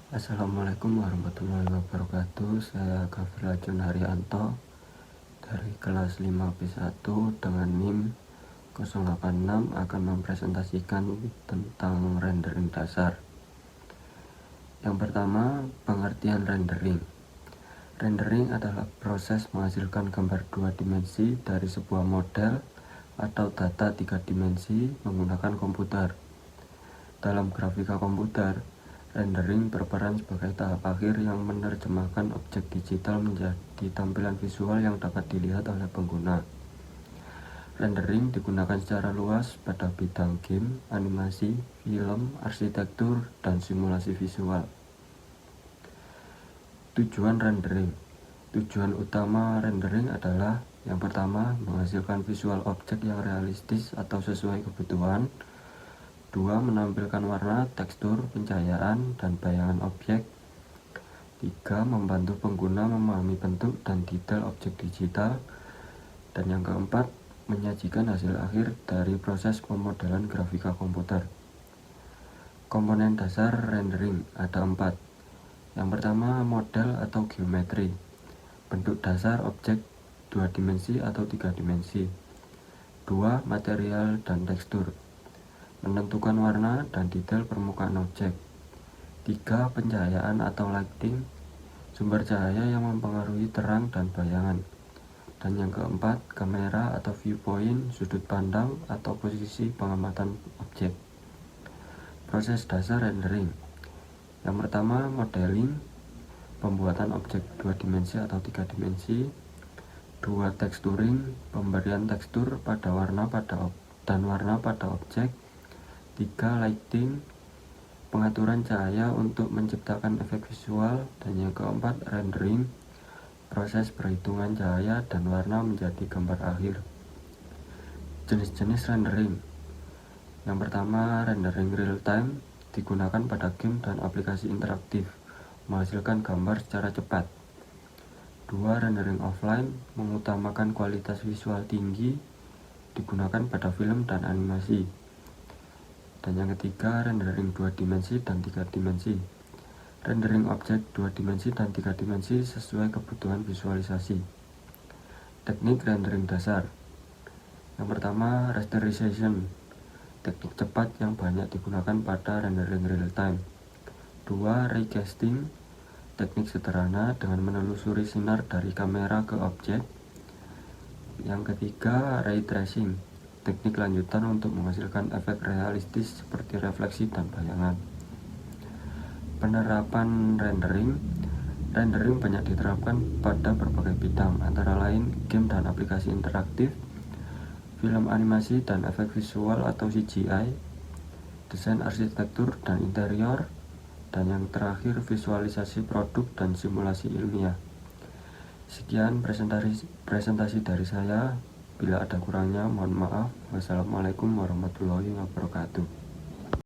Assalamualaikum warahmatullahi wabarakatuh. Saya Gafir Lajun Haryanto dari kelas 5B1 dengan NIM 086 akan mempresentasikan tentang rendering dasar. Yang pertama, pengertian rendering. Rendering adalah proses menghasilkan gambar 2 dimensi dari sebuah model atau data 3 dimensi menggunakan komputer. Dalam grafika komputer, rendering berperan sebagai tahap akhir yang menerjemahkan objek digital menjadi tampilan visual yang dapat dilihat oleh pengguna. Rendering digunakan secara luas pada bidang game, animasi, film, arsitektur, dan simulasi visual. Tujuan rendering. Tujuan utama rendering adalah yang pertama, menghasilkan visual objek yang realistis atau sesuai kebutuhan. 2. Menampilkan warna, tekstur, pencahayaan, dan bayangan objek. 3. Membantu pengguna memahami bentuk dan detail objek digital. Dan yang keempat, menyajikan hasil akhir dari proses pemodelan grafika komputer. Komponen dasar rendering ada 4. Yang pertama, model atau geometri. Bentuk dasar objek 2 dimensi atau 3 dimensi. 2. Material dan tekstur. Menentukan warna dan detail permukaan objek. 3. Pencahayaan atau lighting, sumber cahaya yang mempengaruhi terang dan bayangan. Dan yang keempat, kamera atau viewpoint, sudut pandang atau posisi pengamatan objek. Proses dasar rendering. Yang pertama, modeling, pembuatan objek 2 dimensi atau 3 dimensi. 2. Texturing, pemberian tekstur pada warna pada objek. 3. Lighting, pengaturan cahaya untuk menciptakan efek visual. Dan yang keempat, rendering, proses perhitungan cahaya dan warna menjadi gambar akhir. Jenis-jenis rendering. Yang pertama, rendering real time, digunakan pada game dan aplikasi interaktif, menghasilkan gambar secara cepat. 2. Rendering offline, mengutamakan kualitas visual tinggi, digunakan pada film dan animasi. Dan yang ketiga, rendering 2 dimensi dan 3 dimensi. Rendering objek 2 dimensi dan 3 dimensi sesuai kebutuhan visualisasi. Teknik rendering dasar. Yang pertama, rasterization, teknik cepat yang banyak digunakan pada rendering real time. 2. Raycasting, teknik sederhana dengan menelusuri sinar dari kamera ke objek. Yang ketiga, ray tracing, teknik lanjutan untuk menghasilkan efek realistis seperti refleksi dan bayangan. Penerapan rendering. Rendering banyak diterapkan pada berbagai bidang, antara lain game dan aplikasi interaktif, film animasi dan efek visual atau CGI, desain arsitektur dan interior, dan yang terakhir visualisasi produk dan simulasi ilmiah. Sekian presentasi dari saya. Bila ada kurangnya, mohon maaf. Wassalamualaikum warahmatullahi wabarakatuh.